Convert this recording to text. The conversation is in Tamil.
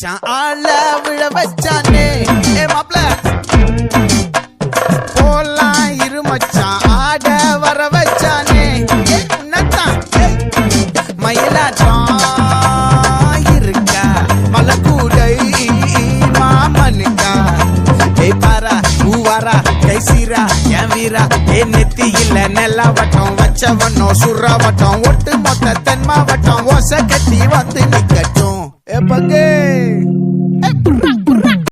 மச்சான் ஆள விழ வச்சானே மாப்ள போலாம் இரு மச்சான் ஆட வர வச்சானே உன்னத்தான் மயிலாட்டம் இருக்கா மலக்கூடை மாமனுக்கா பாரா பூவாரா கைசீரா என் வீரா நெத்தி இல்ல நெல்லாவட்டம் வச்சவட்டம் சுறாவட்டம் ஒட்டு மொத்த தென் மாவட்டம் ஓசை கட்டி வந்து நிக்கட்டும் பங்கே